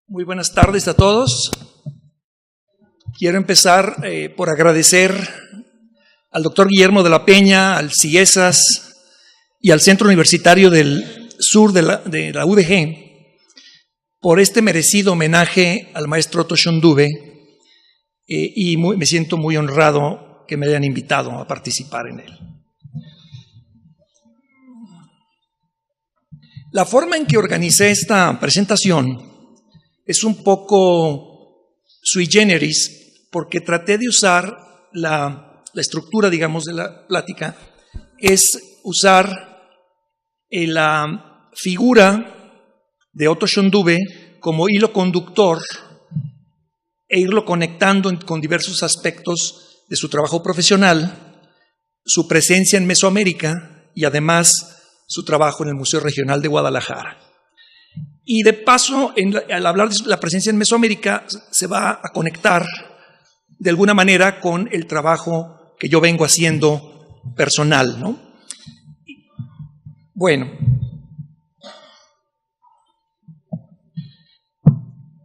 Muy buenas tardes a todos. Quiero empezar por agradecer al doctor Guillermo de la Peña, al CIESAS y al Centro Universitario del Sur de la UDG por este merecido homenaje al maestro Otto Schöndube y me siento muy honrado que me hayan invitado a participar en él. La forma en que organicé esta presentación es un poco sui generis porque traté de usar la estructura, digamos, de la plática, es usar la figura de Otto Schöndube como hilo conductor e irlo conectando con diversos aspectos de su trabajo profesional, su presencia en Mesoamérica y además su trabajo en el Museo Regional de Guadalajara. Y de paso, al hablar de la presencia en Mesoamérica, se va a conectar de alguna manera con el trabajo que yo vengo haciendo personal, ¿no? Bueno,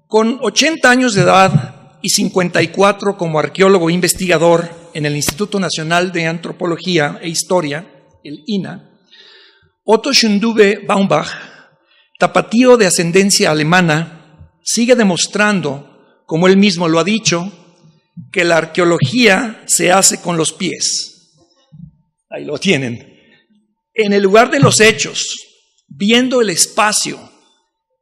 con 80 años de edad y 54 como arqueólogo e investigador en el Instituto Nacional de Antropología e Historia, el INAH, Otto Schöndube Baumbach, tapatío de ascendencia alemana, sigue demostrando, como él mismo lo ha dicho, que la arqueología se hace con los pies. Ahí lo tienen. En el lugar de los hechos, viendo el espacio,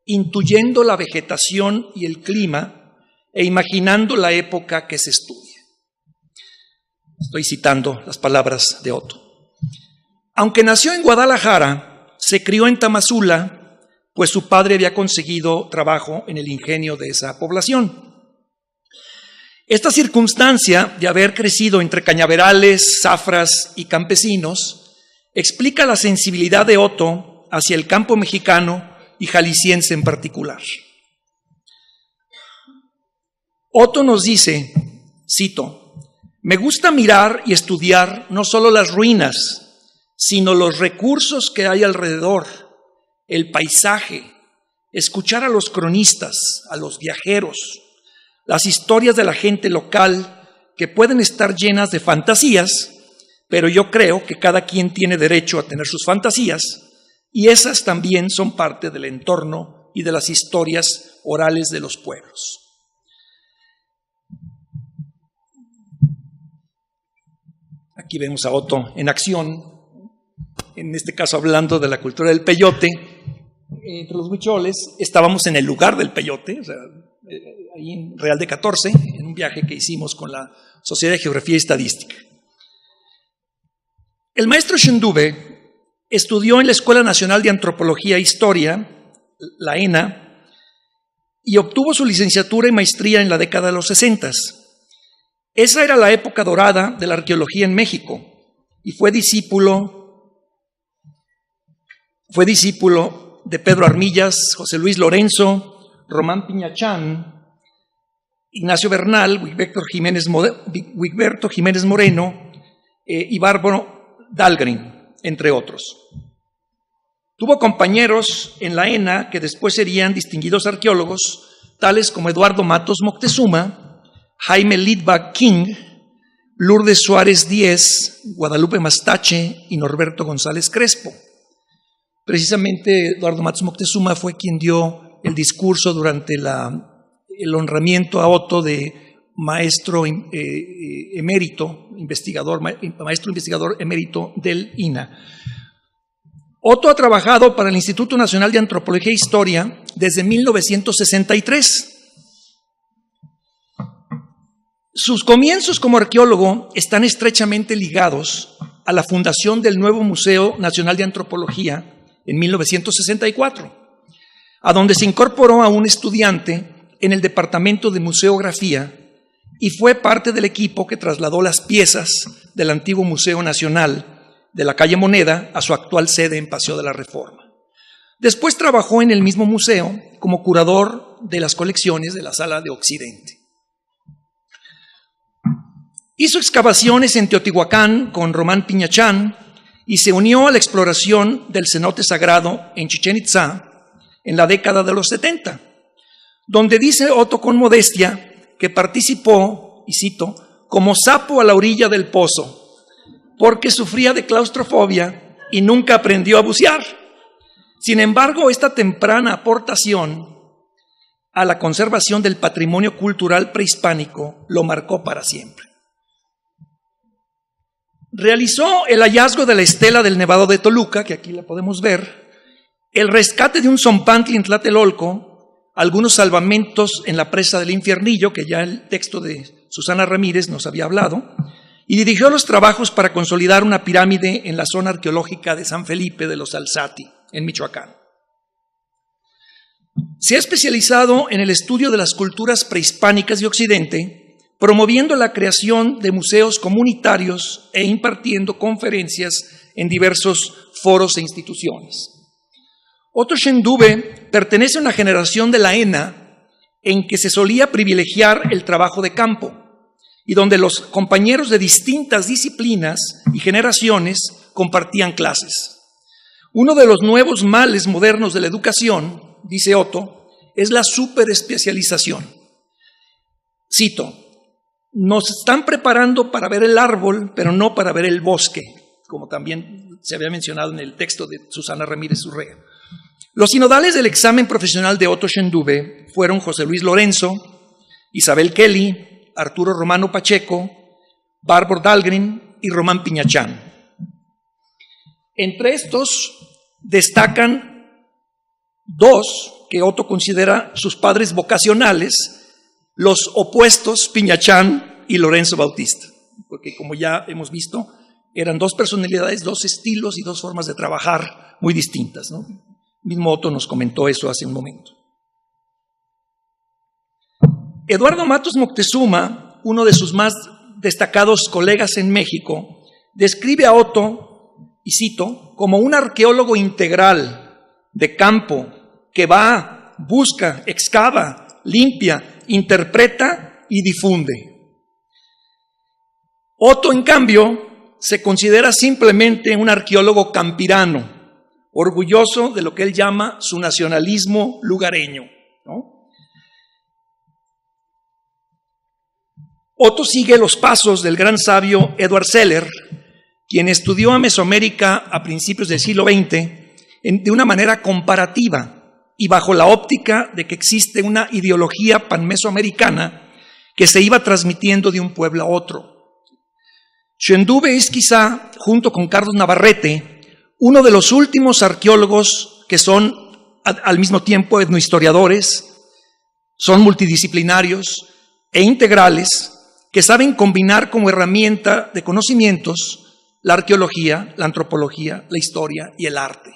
intuyendo la vegetación y el clima e imaginando la época que se estudia. Estoy citando las palabras de Otto. Aunque nació en Guadalajara, se crió en Tamazula, pues su padre había conseguido trabajo en el ingenio de esa población. Esta circunstancia de haber crecido entre cañaverales, zafras y campesinos explica la sensibilidad de Otto hacia el campo mexicano y jalisciense en particular. Otto nos dice, cito, «Me gusta mirar y estudiar no solo las ruinas, sino los recursos que hay alrededor, el paisaje, escuchar a los cronistas, a los viajeros, las historias de la gente local que pueden estar llenas de fantasías, pero yo creo que cada quien tiene derecho a tener sus fantasías y esas también son parte del entorno y de las historias orales de los pueblos». Aquí vemos a Otto en acción, en este caso hablando de la cultura del peyote. Entre los huicholes, estábamos en el lugar del peyote, o sea, ahí en Real de 14, en un viaje que hicimos con la Sociedad de Geografía y Estadística. El maestro Schöndube estudió en la Escuela Nacional de Antropología e Historia, la ENA, y obtuvo su licenciatura y maestría en la década de los 60. Esa era la época dorada de la arqueología en México, y fue discípulo de Pedro Armillas, José Luis Lorenzo, Román Piñachán, Ignacio Bernal, Wigberto Jiménez Moreno y Bárbaro Dahlgren, entre otros. Tuvo compañeros en la ENA que después serían distinguidos arqueólogos, tales como Eduardo Matos Moctezuma, Jaime Litvak King, Lourdes Suárez Díez, Guadalupe Mastache y Norberto González Crespo. Precisamente Eduardo Matos Moctezuma fue quien dio el discurso durante el honramiento a Otto de maestro emérito, maestro investigador emérito del INAH. Otto ha trabajado para el Instituto Nacional de Antropología e Historia desde 1963. Sus comienzos como arqueólogo están estrechamente ligados a la fundación del nuevo Museo Nacional de Antropología en 1964, a donde se incorporó a un estudiante en el departamento de museografía y fue parte del equipo que trasladó las piezas del antiguo Museo Nacional de la calle Moneda a su actual sede en Paseo de la Reforma. Después trabajó en el mismo museo como curador de las colecciones de la Sala de Occidente. Hizo excavaciones en Teotihuacán con Román Piñachán y se unió a la exploración del cenote sagrado en Chichén Itzá en la década de los 70. donde dice Otto con modestia que participó, y cito, como sapo a la orilla del pozo, porque sufría de claustrofobia y nunca aprendió a bucear. Sin embargo, esta temprana aportación a la conservación del patrimonio cultural prehispánico lo marcó para siempre. Realizó el hallazgo de la estela del Nevado de Toluca, que aquí la podemos ver, el rescate de un zompantli en Tlatelolco, algunos salvamentos en la presa del Infiernillo, que ya el texto de Susana Ramírez nos había hablado, y dirigió los trabajos para consolidar una pirámide en la zona arqueológica de San Felipe de los Alzati, en Michoacán. Se ha especializado en el estudio de las culturas prehispánicas de Occidente, promoviendo la creación de museos comunitarios e impartiendo conferencias en diversos foros e instituciones. Otto Shendube pertenece a una generación de la ENA en que se solía privilegiar el trabajo de campo y donde los compañeros de distintas disciplinas y generaciones compartían clases. Uno de los nuevos males modernos de la educación, dice Otto, es la superespecialización. Cito, nos están preparando para ver el árbol, pero no para ver el bosque, como también se había mencionado en el texto de Susana Ramírez Urrea. Los sinodales del examen profesional de Otto Shendube fueron José Luis Lorenzo, Isabel Kelly, Arturo Romano Pacheco, Bárbara Dahlgren y Román Piñachán. Entre estos destacan dos que Otto considera sus padres vocacionales, los opuestos Piñachán y Lorenzo Bautista, porque como ya hemos visto, eran dos personalidades, dos estilos y dos formas de trabajar muy distintas, ¿no? Mismo Otto nos comentó eso hace un momento. Eduardo Matos Moctezuma, uno de sus más destacados colegas en México, describe a Otto, y cito, como un arqueólogo integral de campo que va, busca, excava, limpia, interpreta y difunde. Otto, en cambio, se considera simplemente un arqueólogo campirano, orgulloso de lo que él llama su nacionalismo lugareño, ¿no? Otto sigue los pasos del gran sabio Edward Seller, quien estudió a Mesoamérica a principios del siglo XX de una manera comparativa y bajo la óptica de que existe una ideología panmesoamericana que se iba transmitiendo de un pueblo a otro. Shendube es quizá, junto con Carlos Navarrete, uno de los últimos arqueólogos que son al mismo tiempo etnohistoriadores, son multidisciplinarios e integrales, que saben combinar como herramienta de conocimientos la arqueología, la antropología, la historia y el arte.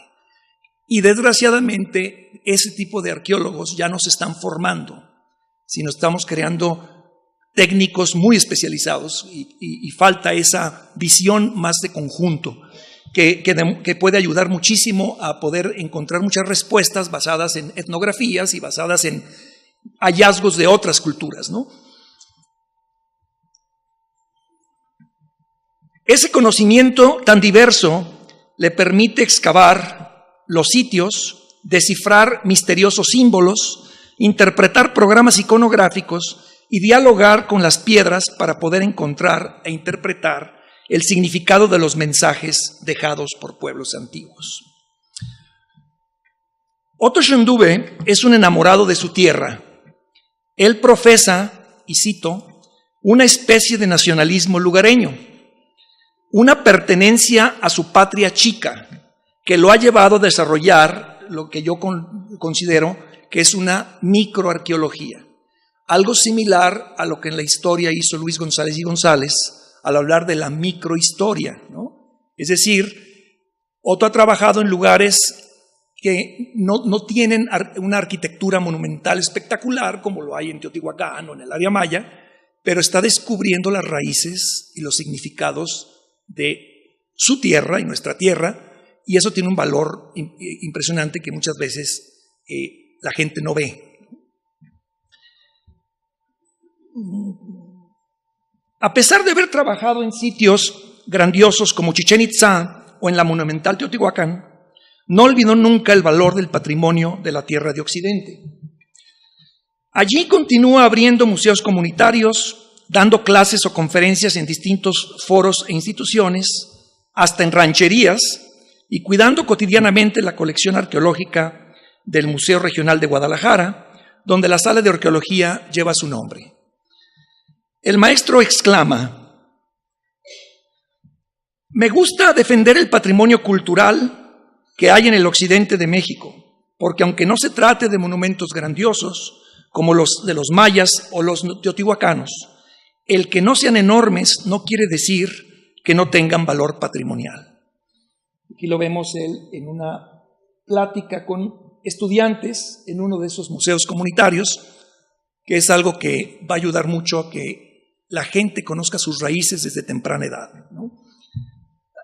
Y desgraciadamente ese tipo de arqueólogos ya no se están formando, sino estamos creando técnicos muy especializados y falta esa visión más de conjunto que puede ayudar muchísimo a poder encontrar muchas respuestas basadas en etnografías y basadas en hallazgos de otras culturas, ¿no? Ese conocimiento tan diverso le permite excavar los sitios, descifrar misteriosos símbolos, interpretar programas iconográficos y dialogar con las piedras para poder encontrar e interpretar el significado de los mensajes dejados por pueblos antiguos. Otto Shendube es un enamorado de su tierra. Él profesa, y cito, una especie de nacionalismo lugareño, una pertenencia a su patria chica, que lo ha llevado a desarrollar lo que yo considero que es una microarqueología, algo similar a lo que en la historia hizo Luis González y González al hablar de la microhistoria, ¿no? Es decir, Otto ha trabajado en lugares que no tienen una arquitectura monumental espectacular como lo hay en Teotihuacán o en el área maya, pero está descubriendo las raíces y los significados de su tierra y nuestra tierra, y eso tiene un valor impresionante que muchas veces la gente no ve. A pesar de haber trabajado en sitios grandiosos como Chichén Itzá o en la monumental Teotihuacán, no olvidó nunca el valor del patrimonio de la tierra de Occidente. Allí continúa abriendo museos comunitarios, dando clases o conferencias en distintos foros e instituciones, hasta en rancherías, y cuidando cotidianamente la colección arqueológica del Museo Regional de Guadalajara, donde la sala de arqueología lleva su nombre. El maestro exclama: me gusta defender el patrimonio cultural que hay en el occidente de México, porque aunque no se trate de monumentos grandiosos, como los de los mayas o los teotihuacanos, el que no sean enormes no quiere decir que no tengan valor patrimonial. Aquí lo vemos él en una plática con estudiantes en uno de esos museos comunitarios, que es algo que va a ayudar mucho a que la gente conozca sus raíces desde temprana edad, ¿no?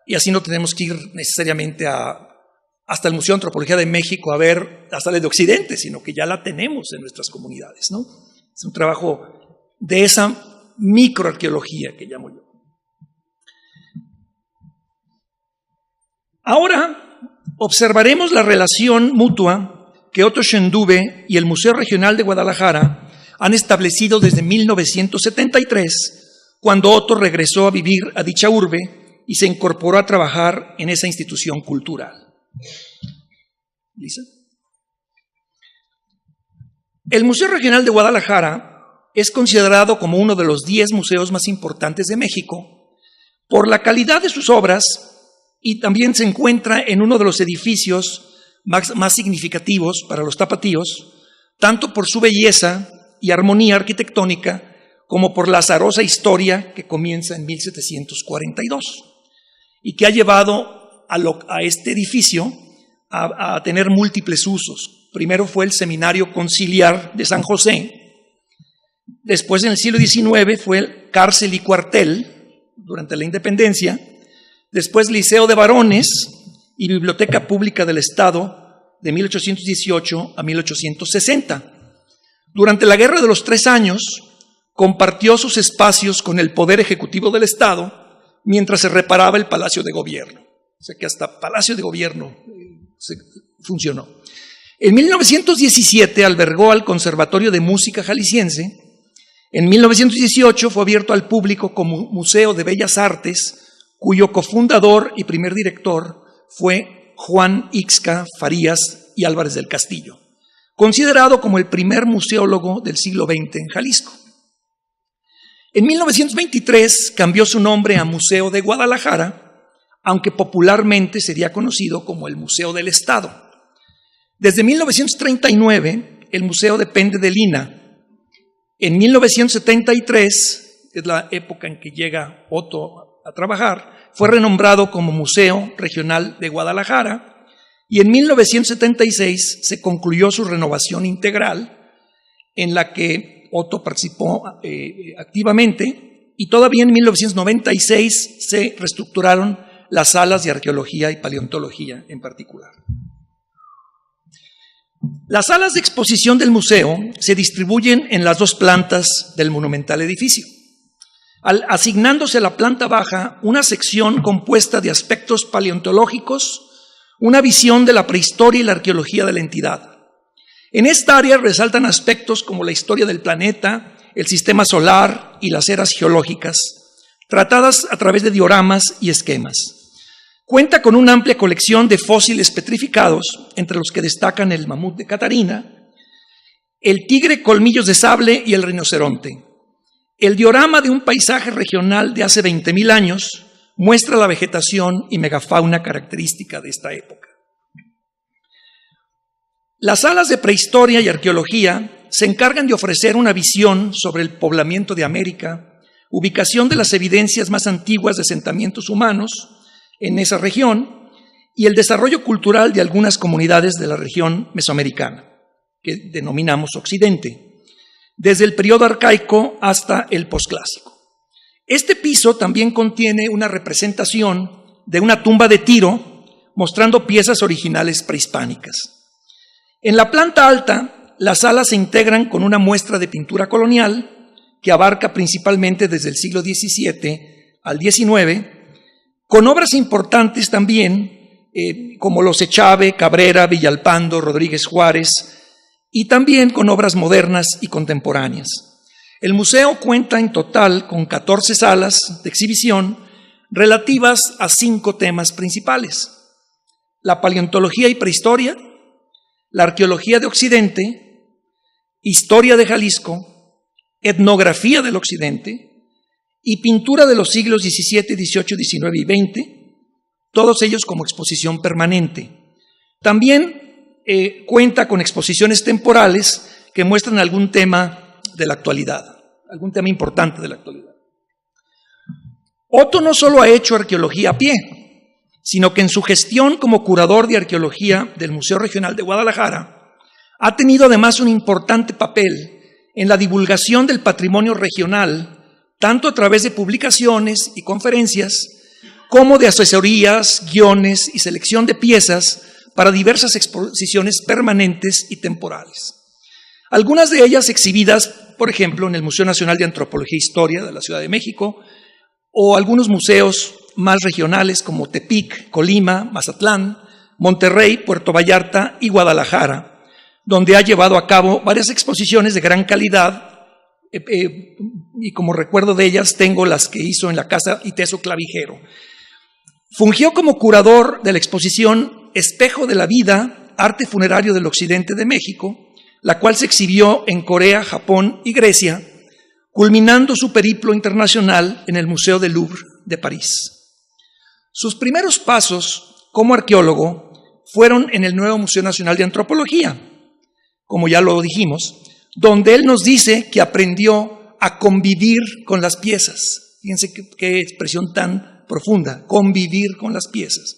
Y así no tenemos que ir necesariamente hasta el Museo de Antropología de México a ver la sala de Occidente, sino que ya la tenemos en nuestras comunidades, ¿no? Es un trabajo de esa microarqueología que llamo yo. Ahora observaremos la relación mutua que Otto Schöndube y el Museo Regional de Guadalajara han establecido desde 1973, cuando Otto regresó a vivir a dicha urbe y se incorporó a trabajar en esa institución cultural. ¿Lisa? El Museo Regional de Guadalajara es considerado como uno de los 10 museos más importantes de México por la calidad de sus obras, y también se encuentra en uno de los edificios más significativos para los tapatíos, tanto por su belleza y armonía arquitectónica como por la azarosa historia que comienza en 1742 y que ha llevado a este edificio a tener múltiples usos. Primero fue el Seminario Conciliar de San José, después en el siglo XIX fue el cárcel y cuartel durante la independencia, después Liceo de Varones y Biblioteca Pública del Estado de 1818 a 1860. Durante la Guerra de los 3 Años compartió sus espacios con el Poder Ejecutivo del Estado mientras se reparaba el Palacio de Gobierno. O sea que hasta Palacio de Gobierno funcionó. En 1917 albergó al Conservatorio de Música Jalisciense. En 1918 fue abierto al público como Museo de Bellas Artes, cuyo cofundador y primer director fue Juan Ixca Farías y Álvarez del Castillo, considerado como el primer museólogo del siglo XX en Jalisco. En 1923 cambió su nombre a Museo de Guadalajara, aunque popularmente sería conocido como el Museo del Estado. Desde 1939 el museo depende del INAH. En 1973, que es la época en que llega Otto a trabajar, fue renombrado como Museo Regional de Guadalajara, y en 1976 se concluyó su renovación integral, en la que Otto participó activamente, y todavía en 1996 se reestructuraron las salas de arqueología y paleontología en particular. Las salas de exposición del museo se distribuyen en las 2 plantas del monumental edificio, asignándose a la planta baja una sección compuesta de aspectos paleontológicos, una visión de la prehistoria y la arqueología de la entidad. En esta área resaltan aspectos como la historia del planeta, el sistema solar y las eras geológicas, tratadas a través de dioramas y esquemas. Cuenta con una amplia colección de fósiles petrificados, entre los que destacan el mamut de Catarina, el tigre colmillos de sable y el rinoceronte. El diorama de un paisaje regional de hace 20,000 años muestra la vegetación y megafauna característica de esta época. Las salas de prehistoria y arqueología se encargan de ofrecer una visión sobre el poblamiento de América, ubicación de las evidencias más antiguas de asentamientos humanos en esa región y el desarrollo cultural de algunas comunidades de la región mesoamericana, que denominamos Occidente, desde el periodo arcaico hasta el posclásico. Este piso también contiene una representación de una tumba de Tiro, mostrando piezas originales prehispánicas. En la planta alta, las salas se integran con una muestra de pintura colonial que abarca principalmente desde el siglo XVII al XIX, con obras importantes también como los Echave, Cabrera, Villalpando, Rodríguez Juárez, y también con obras modernas y contemporáneas. El museo cuenta en total con 14 salas de exhibición relativas a 5 temas principales: la paleontología y prehistoria, la arqueología de Occidente, historia de Jalisco, etnografía del Occidente y pintura de los siglos XVII, XVIII, XIX y XX, todos ellos como exposición permanente. También cuenta con exposiciones temporales que muestran algún tema de la actualidad, algún tema importante de la actualidad. Otto no solo ha hecho arqueología a pie, sino que en su gestión como curador de arqueología del Museo Regional de Guadalajara ha tenido además un importante papel en la divulgación del patrimonio regional, tanto a través de publicaciones y conferencias, como de asesorías, guiones y selección de piezas para diversas exposiciones permanentes y temporales. Algunas de ellas exhibidas, por ejemplo, en el Museo Nacional de Antropología e Historia de la Ciudad de México, o algunos museos más regionales como Tepic, Colima, Mazatlán, Monterrey, Puerto Vallarta y Guadalajara, donde ha llevado a cabo varias exposiciones de gran calidad, y como recuerdo de ellas tengo las que hizo en la Casa Iteso Clavijero. Fungió como curador de la exposición Espejo de la Vida, Arte Funerario del Occidente de México, la cual se exhibió en Corea, Japón y Grecia, culminando su periplo internacional en el Museo del Louvre de París. Sus primeros pasos como arqueólogo fueron en el nuevo Museo Nacional de Antropología, como ya lo dijimos, donde él nos dice que aprendió a convivir con las piezas. Fíjense qué expresión tan profunda, convivir con las piezas.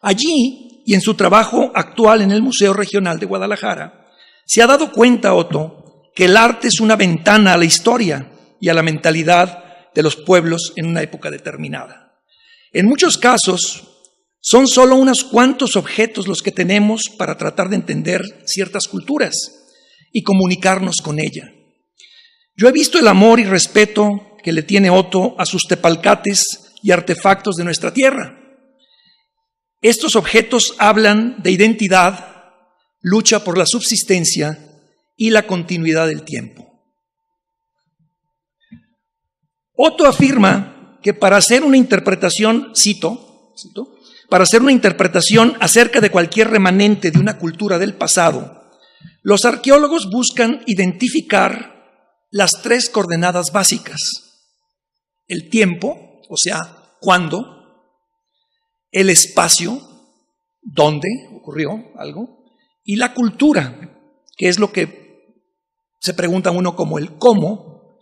Allí, y en su trabajo actual en el Museo Regional de Guadalajara, se ha dado cuenta Otto que el arte es una ventana a la historia y a la mentalidad de los pueblos en una época determinada. En muchos casos, son solo unos cuantos objetos los que tenemos para tratar de entender ciertas culturas y comunicarnos con ella. Yo he visto el amor y respeto que le tiene Otto a sus tepalcates y artefactos de nuestra tierra. Estos objetos hablan de identidad, lucha por la subsistencia y la continuidad del tiempo. Otto afirma que para hacer una interpretación, cito, para hacer una interpretación acerca de cualquier remanente de una cultura del pasado, los arqueólogos buscan identificar las 3 coordenadas básicas: el tiempo, o sea, cuándo; el espacio, dónde ocurrió algo; y la cultura, que es lo que se pregunta uno como el cómo,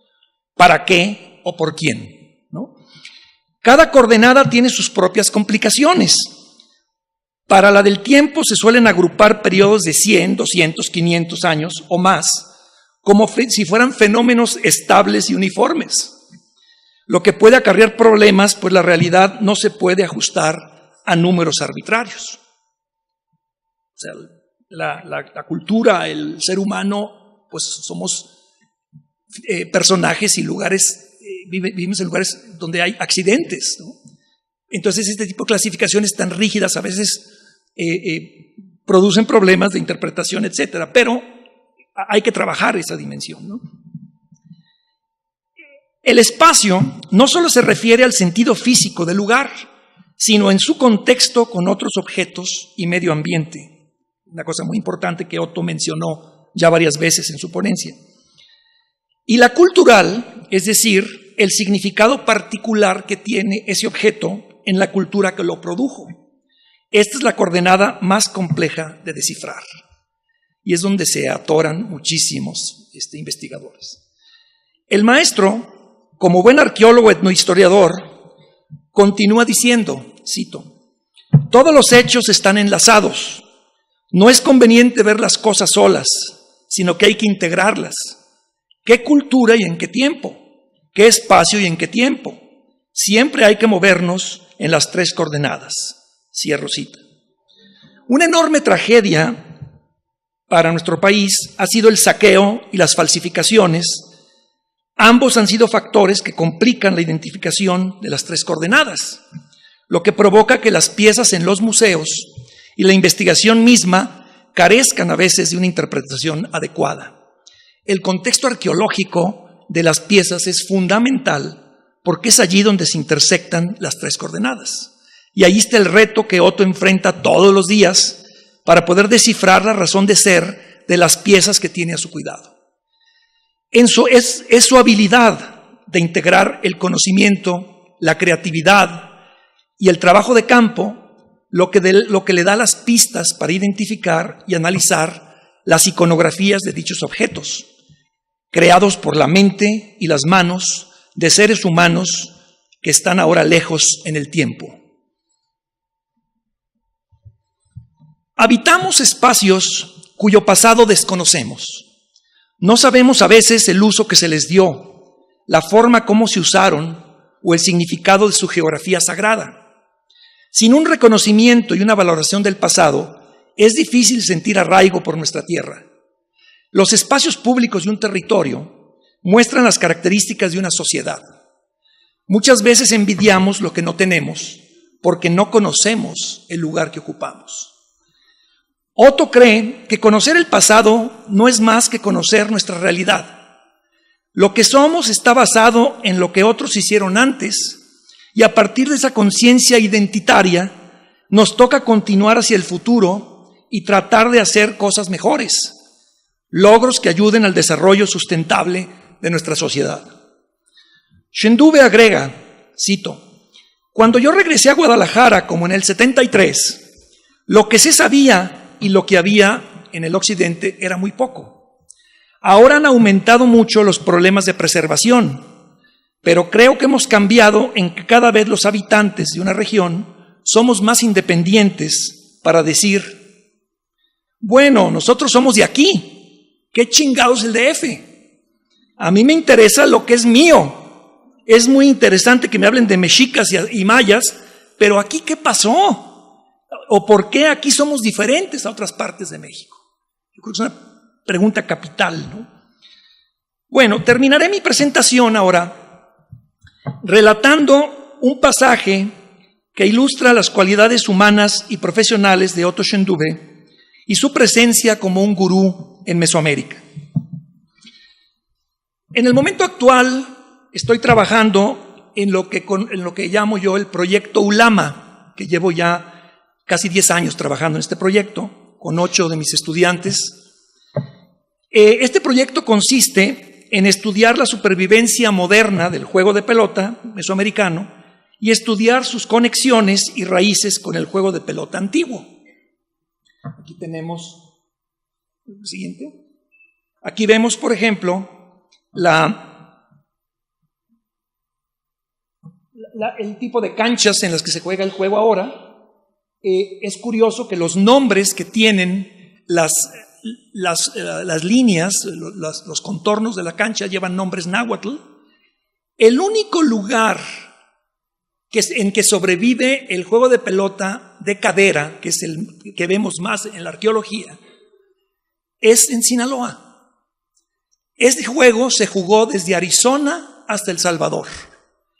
para qué o por quién, ¿no? Cada coordenada tiene sus propias complicaciones. Para la del tiempo se suelen agrupar periodos de 100, 200, 500 años o más, como si fueran fenómenos estables y uniformes, lo que puede acarrear problemas, pues la realidad no se puede ajustar a números arbitrarios. O sea, la cultura, el ser humano, pues somos personajes y lugares, vivimos en lugares donde hay accidentes, ¿no? Entonces este tipo de clasificaciones tan rígidas a veces producen problemas de interpretación, etcétera, pero hay que trabajar esa dimensión, ¿no? El espacio no solo se refiere al sentido físico del lugar, sino en su contexto con otros objetos y medio ambiente. Una cosa muy importante que Otto mencionó ya varias veces en su ponencia. Y la cultural, es decir, el significado particular que tiene ese objeto en la cultura que lo produjo. Esta es la coordenada más compleja de descifrar y es donde se atoran muchísimos investigadores. El maestro, como buen arqueólogo etnohistoriador, continúa diciendo, cito, todos los hechos están enlazados. No es conveniente ver las cosas solas, sino que hay que integrarlas. ¿Qué cultura y en qué tiempo? ¿Qué espacio y en qué tiempo? Siempre hay que movernos en las 3 coordenadas. Cierro cita. Una enorme tragedia para nuestro país ha sido el saqueo y las falsificaciones. Ambos han sido factores que complican la identificación de las 3 coordenadas, lo que provoca que las piezas en los museos y la investigación misma carezcan a veces de una interpretación adecuada. El contexto arqueológico de las piezas es fundamental porque es allí donde se intersectan las tres coordenadas. Y ahí está el reto que Otto enfrenta todos los días para poder descifrar la razón de ser de las piezas que tiene a su cuidado. Es su habilidad de integrar el conocimiento, la creatividad y el trabajo de campo lo que le da las pistas para identificar y analizar las iconografías de dichos objetos, creados por la mente y las manos de seres humanos que están ahora lejos en el tiempo. Habitamos espacios cuyo pasado desconocemos. No sabemos a veces el uso que se les dio, la forma como se usaron o el significado de su geografía sagrada. Sin un reconocimiento y una valoración del pasado, es difícil sentir arraigo por nuestra tierra. Los espacios públicos de un territorio muestran las características de una sociedad. Muchas veces envidiamos lo que no tenemos porque no conocemos el lugar que ocupamos. Otto cree que conocer el pasado no es más que conocer nuestra realidad. Lo que somos está basado en lo que otros hicieron antes, y a partir de esa conciencia identitaria nos toca continuar hacia el futuro y tratar de hacer cosas mejores, logros que ayuden al desarrollo sustentable de nuestra sociedad. Shendube agrega, cito, cuando yo regresé a Guadalajara como en el 73, lo que se sabía y lo que había en el occidente era muy poco. Ahora han aumentado mucho los problemas de preservación, pero creo que hemos cambiado en que cada vez los habitantes de una región somos más independientes para decir, bueno, nosotros somos de aquí, ¿qué chingados el DF? A mí me interesa lo que es mío. Es muy interesante que me hablen de mexicas y mayas, pero aquí ¿qué pasó? ¿O por qué aquí somos diferentes a otras partes de México? Yo creo que es una pregunta capital, ¿no? Bueno, terminaré mi presentación ahora relatando un pasaje que ilustra las cualidades humanas y profesionales de Otto Shendube y su presencia como un gurú en Mesoamérica. En el momento actual estoy trabajando en lo que llamo yo el proyecto Ulama, que llevo ya casi 10 años trabajando en este proyecto con 8 de mis estudiantes. Este proyecto consiste en estudiar la supervivencia moderna del juego de pelota mesoamericano y estudiar sus conexiones y raíces con el juego de pelota antiguo. Aquí tenemos el siguiente. Aquí vemos, por ejemplo, el tipo de canchas en las que se juega el juego ahora. Es curioso que los nombres que tienen las líneas, los contornos de la cancha llevan nombres náhuatl. El único lugar en que sobrevive el juego de pelota de cadera, que es el que vemos más en la arqueología, es en Sinaloa. Este juego se jugó desde Arizona hasta El Salvador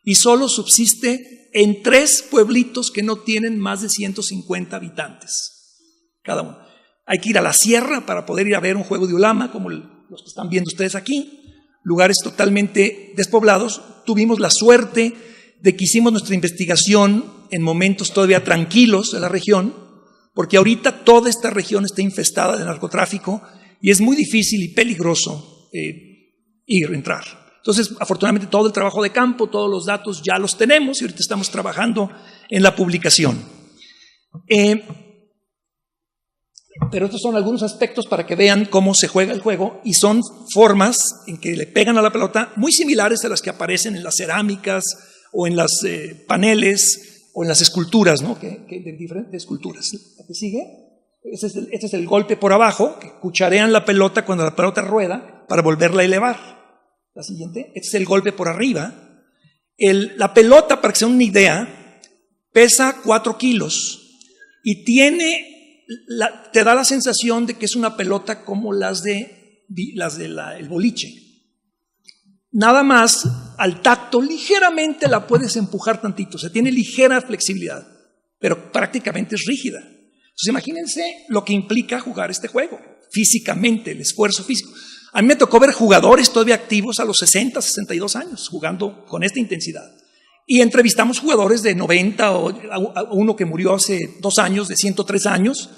y solo subsiste en 3 pueblitos que no tienen más de 150 habitantes cada uno. Hay que ir a la sierra para poder ir a ver un juego de ulama, como los que están viendo ustedes aquí, lugares totalmente despoblados. Tuvimos la suerte de que hicimos nuestra investigación en momentos todavía tranquilos de la región, porque ahorita toda esta región está infestada de narcotráfico y es muy difícil y peligroso entrar. Entonces, afortunadamente, todo el trabajo de campo, todos los datos ya los tenemos y ahorita estamos trabajando en la publicación. Pero estos son algunos aspectos para que vean cómo se juega el juego y son formas en que le pegan a la pelota muy similares a las que aparecen en las cerámicas o en los paneles o en las esculturas, ¿no? De diferentes esculturas. ¿Qué sigue? Este es el golpe por abajo, que cucharean la pelota cuando la pelota rueda para volverla a elevar. La siguiente, este es el golpe por arriba. La pelota, para que se den una idea, pesa 4 kilos y te da la sensación de que es una pelota como las del boliche. Nada más, al tacto, ligeramente la puedes empujar tantito, o sea, tiene ligera flexibilidad, pero prácticamente es rígida. Entonces imagínense lo que implica jugar este juego, físicamente, el esfuerzo físico. A mí me tocó ver jugadores todavía activos a los 60, 62 años, jugando con esta intensidad. Y entrevistamos jugadores de 90, o a uno que murió hace 2 años, de 103 años,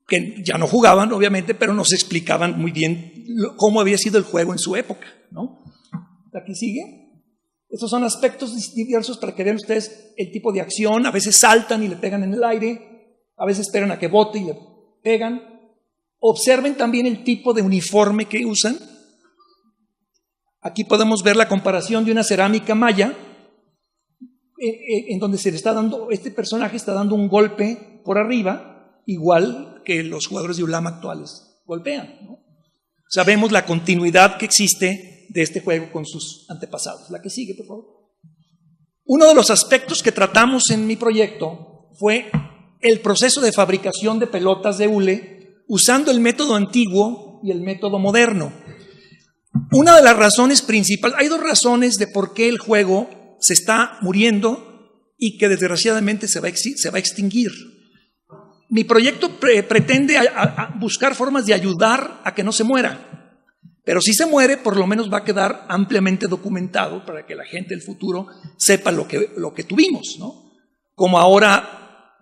que ya no jugaban, obviamente, pero nos explicaban muy bien cómo había sido el juego en su época, ¿no? Aquí sigue. Estos son aspectos diversos para que vean ustedes el tipo de acción. A veces saltan y le pegan en el aire, a veces esperan a que bote y le pegan. Observen también el tipo de uniforme que usan. Aquí podemos ver la comparación de una cerámica maya, en donde se le está dando, este personaje está dando un golpe por arriba, igual que los jugadores de ulama actuales golpean, ¿no? Sabemos la continuidad que existe de este juego con sus antepasados. La que sigue, por favor. Uno de los aspectos que tratamos en mi proyecto fue el proceso de fabricación de pelotas de hule usando el método antiguo y el método moderno. Una de las razones principales, hay 2 razones de por qué el juego se está muriendo y que desgraciadamente se va a extinguir. Mi proyecto pretende buscar formas de ayudar a que no se muera, pero si se muere, por lo menos va a quedar ampliamente documentado para que la gente del futuro sepa lo que tuvimos, ¿no? Como ahora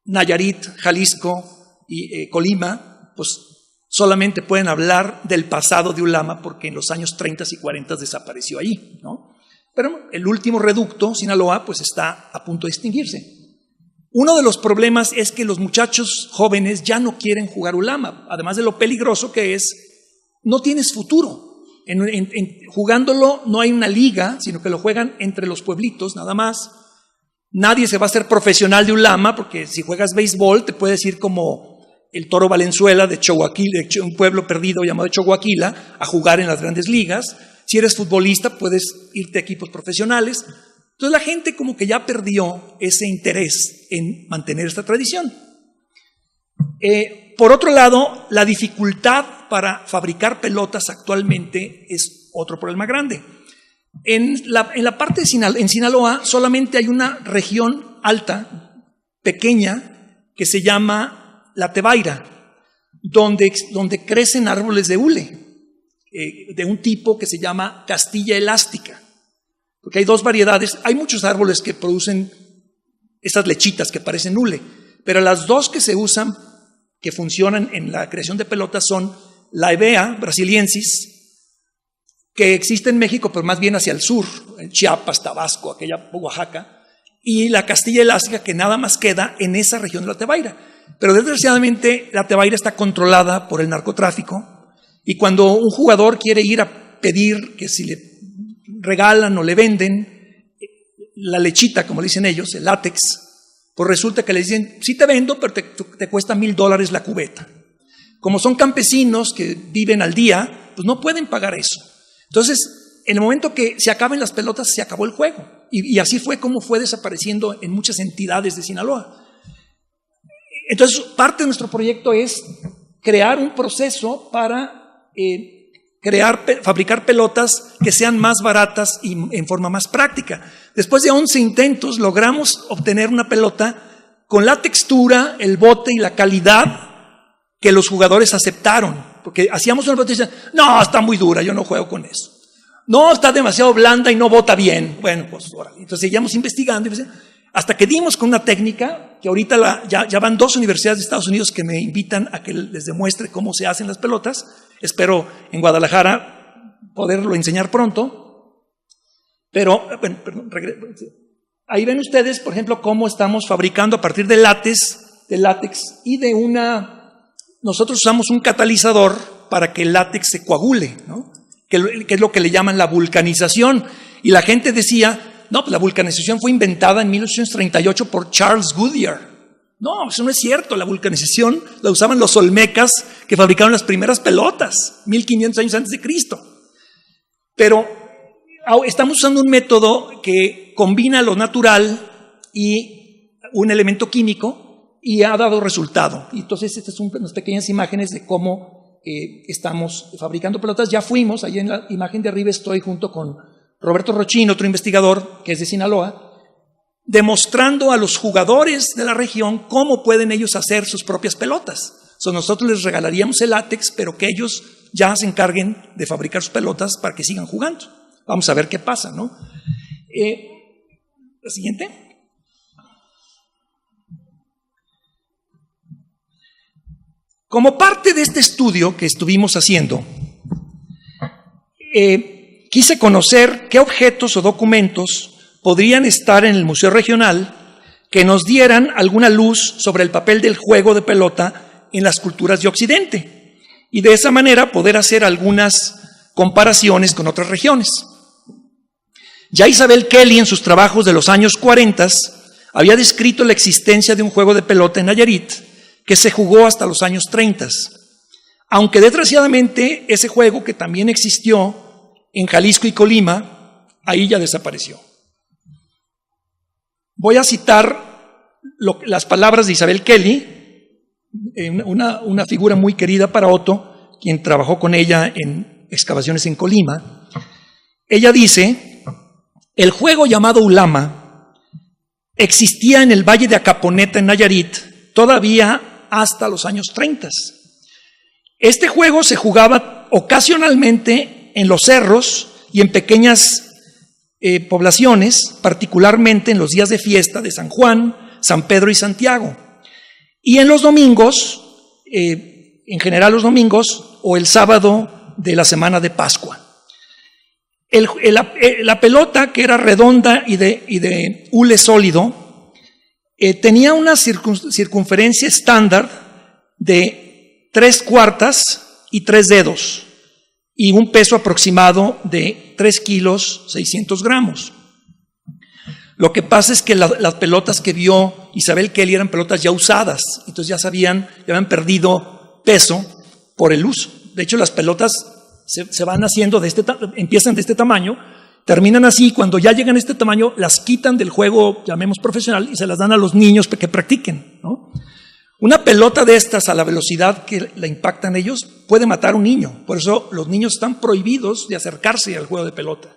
Nayarit, Jalisco y Colima, pues solamente pueden hablar del pasado de Ulama porque en los años 30 y 40 desapareció allí, ¿no? Pero el último reducto, Sinaloa, pues está a punto de extinguirse. Uno de los problemas es que los muchachos jóvenes ya no quieren jugar ulama, además de lo peligroso que es, no tienes futuro. Jugándolo no hay una liga, sino que lo juegan entre los pueblitos nada más. Nadie se va a hacer profesional de ulama, porque si juegas béisbol te puedes ir como el Toro Valenzuela de Choaquila, un pueblo perdido llamado Choaquila, a jugar en las grandes ligas. Si eres futbolista puedes irte a equipos profesionales. Entonces la gente como que ya perdió ese interés en mantener esta tradición. Por otro lado, la dificultad para fabricar pelotas actualmente es otro problema grande. En la parte de Sinaloa solamente hay una región alta, pequeña, que se llama la Tebaira, donde crecen árboles de hule, de un tipo que se llama castilla elástica. Porque hay 2 variedades, hay muchos árboles que producen estas lechitas que parecen hule, pero las 2 que se usan, que funcionan en la creación de pelotas son la Hevea brasiliensis, que existe en México, pero más bien hacia el sur, en Chiapas, Tabasco, aquella Oaxaca, y la castilla elástica, que nada más queda en esa región de la Tebaira. Pero desgraciadamente la Tebaira está controlada por el narcotráfico, y cuando un jugador quiere ir a pedir que si le regalan o le venden la lechita, como le dicen ellos, el látex, pues resulta que le dicen, sí te vendo, pero te cuesta $1,000 la cubeta. Como son campesinos que viven al día, pues no pueden pagar eso. Entonces, en el momento que se acaben las pelotas, se acabó el juego. Y así fue como fue desapareciendo en muchas entidades de Sinaloa. Entonces, parte de nuestro proyecto es crear un proceso para fabricar pelotas que sean más baratas y en forma más práctica. Después de 11 intentos logramos obtener una pelota con la textura, el bote y la calidad que los jugadores aceptaron, porque hacíamos una pelota y decían, no, está muy dura, yo no juego con eso. No, está demasiado blanda y no bota bien. Bueno, pues órale. Entonces seguíamos investigando hasta que dimos con una técnica que ahorita ya van 2 universidades de Estados Unidos que me invitan a que les demuestre cómo se hacen las pelotas. Espero en Guadalajara poderlo enseñar pronto. Pero, bueno, perdón, ahí ven ustedes, por ejemplo, cómo estamos fabricando a partir de látex y de nosotros usamos un catalizador para que el látex se coagule, ¿no? Que es lo que le llaman la vulcanización. Y la gente decía, no, pues la vulcanización fue inventada en 1838 por Charles Goodyear. No, eso no es cierto. La vulcanización la usaban los olmecas que fabricaron las primeras pelotas, 1500 años antes de Cristo. Pero estamos usando un método que combina lo natural y un elemento químico y ha dado resultado. Y entonces estas son unas pequeñas imágenes de cómo estamos fabricando pelotas. Ya fuimos, ahí en la imagen de arriba estoy junto con Roberto Rochín, otro investigador que es de Sinaloa. demostrando a los jugadores de la región cómo pueden ellos hacer sus propias pelotas. Nosotros les regalaríamos el látex, pero que ellos ya se encarguen de fabricar sus pelotas para que sigan jugando. Vamos a ver qué pasa, ¿no? La siguiente. Como parte de este estudio que estuvimos haciendo, quise conocer qué objetos o documentos podrían estar en el Museo Regional que nos dieran alguna luz sobre el papel del juego de pelota en las culturas de Occidente, y de esa manera poder hacer algunas comparaciones con otras regiones. Ya Isabel Kelly, en sus trabajos de los años 40, había descrito la existencia de un juego de pelota en Nayarit que se jugó hasta los años 30, aunque desgraciadamente ese juego, que también existió en Jalisco y Colima, ahí ya desapareció. Voy a citar las palabras de Isabel Kelly, una figura muy querida para Otto, quien trabajó con ella en excavaciones en Colima. Ella dice: el juego llamado Ulama existía en el Valle de Acaponeta, en Nayarit, todavía hasta los años 30. Este juego se jugaba ocasionalmente en los cerros y en pequeñas poblaciones, particularmente en los días de fiesta de San Juan, San Pedro y Santiago. Y en los domingos, en general los domingos, o el sábado de la semana de Pascua. La pelota, que era redonda y de hule sólido, tenía una circunferencia estándar de 3/4 y 3 dedos y un peso aproximado de 3 kilos 600 gramos. Lo que pasa es que las pelotas que vio Isabel Kelly eran pelotas ya usadas, entonces ya habían perdido peso por el uso. De hecho, las pelotas se van haciendo empiezan de este tamaño, terminan así. Cuando ya llegan a este tamaño, las quitan del juego, llamemos profesional, y se las dan a los niños que practiquen, ¿no? Una pelota de estas, a la velocidad que la impactan ellos, puede matar a un niño. Por eso los niños están prohibidos de acercarse al juego de pelota.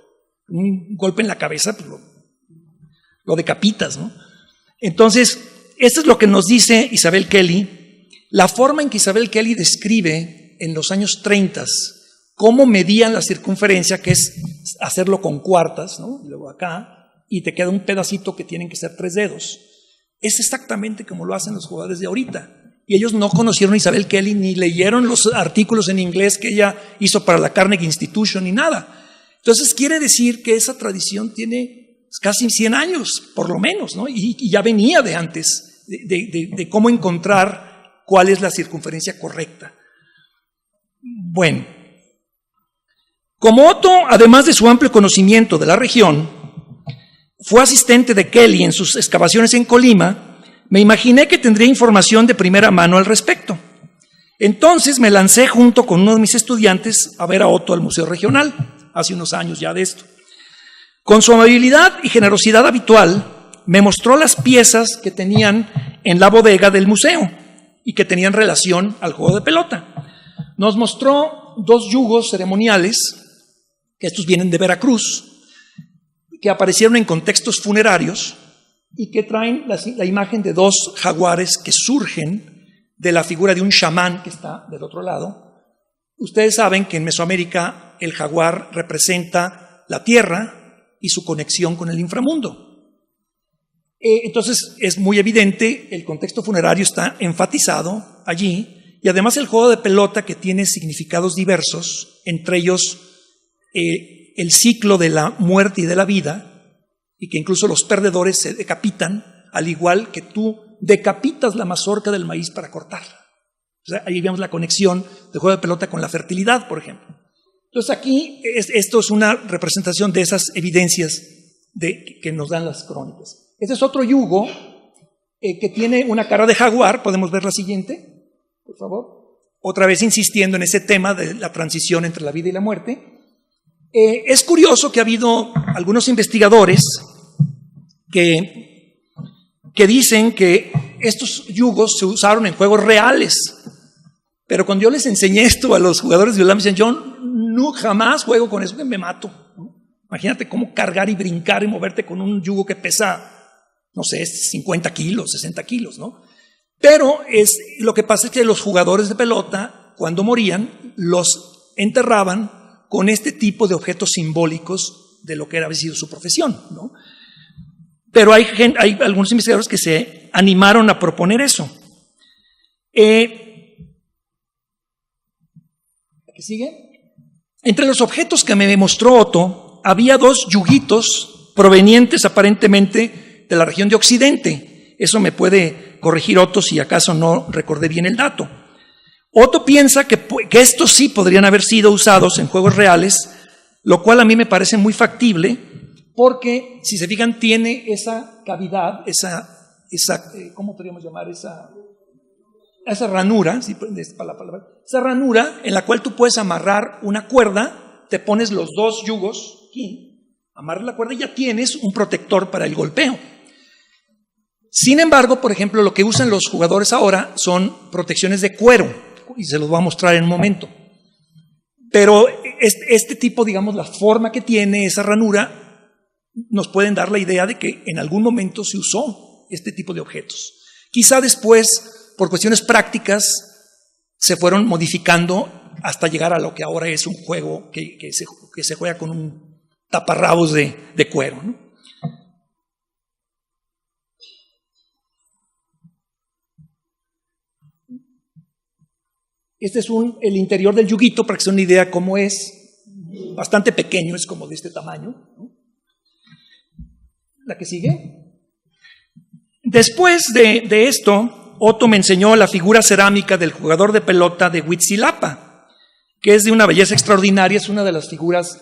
Un golpe en la cabeza, pues lo decapitas, ¿no? Entonces, esto es lo que nos dice Isabel Kelly. La forma en que Isabel Kelly describe en los años 30 cómo medían la circunferencia, que es hacerlo con cuartas, ¿no? Y luego acá, y te queda un pedacito que tienen que ser 3 dedos. Es exactamente como lo hacen los jugadores de ahorita. Y ellos no conocieron a Isabel Kelly, ni leyeron los artículos en inglés que ella hizo para la Carnegie Institution, ni nada. Entonces quiere decir que esa tradición tiene casi 100 años, por lo menos, ¿no? Y ya venía de antes, de cómo encontrar cuál es la circunferencia correcta. Bueno, como Otto, además de su amplio conocimiento de la región, fue asistente de Kelly en sus excavaciones en Colima, me imaginé que tendría información de primera mano al respecto. Entonces me lancé junto con uno de mis estudiantes a ver a Otto al Museo Regional, hace unos años ya de esto. Con su amabilidad y generosidad habitual, me mostró las piezas que tenían en la bodega del museo y que tenían relación al juego de pelota. Nos mostró 2 yugos ceremoniales, que estos vienen de Veracruz, que aparecieron en contextos funerarios y que traen la imagen de 2 jaguares que surgen de la figura de un chamán que está del otro lado. Ustedes saben que en Mesoamérica el jaguar representa la tierra y su conexión con el inframundo. Entonces es muy evidente, el contexto funerario está enfatizado allí, y además el juego de pelota, que tiene significados diversos, entre ellos el ciclo de la muerte y de la vida, y que incluso los perdedores se decapitan, al igual que tú decapitas la mazorca del maíz para cortarla. O sea, ahí vemos la conexión del juego de pelota con la fertilidad, por ejemplo. Entonces aquí esto es una representación de esas evidencias que nos dan las crónicas. Este es otro yugo que tiene una cara de jaguar. Podemos ver la siguiente, por favor. Otra vez insistiendo en ese tema de la transición entre la vida y la muerte. Es curioso que ha habido algunos investigadores que dicen que estos yugos se usaron en juegos reales, pero cuando yo les enseñé esto a los jugadores de Ulama, me dicen: yo no, jamás juego con eso, que me mato, ¿no? Imagínate cómo cargar y brincar y moverte con un yugo que pesa no sé, 50 kilos, 60 kilos, ¿no? Pero lo que pasa es que los jugadores de pelota, cuando morían, los enterraban con este tipo de objetos simbólicos de lo que había sido su profesión, ¿no? Pero hay algunos investigadores que se animaron a proponer eso. ¿Qué sigue? Entre los objetos que me mostró Otto, había 2 yuguitos provenientes aparentemente de la región de Occidente. Eso me puede corregir Otto si acaso no recordé bien el dato. Otto piensa que estos sí podrían haber sido usados en juegos reales, lo cual a mí me parece muy factible, porque si se fijan tiene esa cavidad, ¿cómo podríamos llamar? Esa ranura, ¿sí? Esa ranura en la cual tú puedes amarrar una cuerda, te pones los 2 yugos aquí, amarras la cuerda y ya tienes un protector para el golpeo. Sin embargo, por ejemplo, lo que usan los jugadores ahora son protecciones de cuero, y se los voy a mostrar en un momento. Pero este tipo, digamos, la forma que tiene esa ranura, nos pueden dar la idea de que en algún momento se usó este tipo de objetos. Quizá después, por cuestiones prácticas, se fueron modificando hasta llegar a lo que ahora es un juego que se juega con un taparrabos de cuero, ¿no? Este es el interior del yuguito, para que se den una idea cómo es. Bastante pequeño, es como de este tamaño, ¿no? La que sigue. Después de esto, Otto me enseñó la figura cerámica del jugador de pelota de Huitzilapa, que es de una belleza extraordinaria, es una de las figuras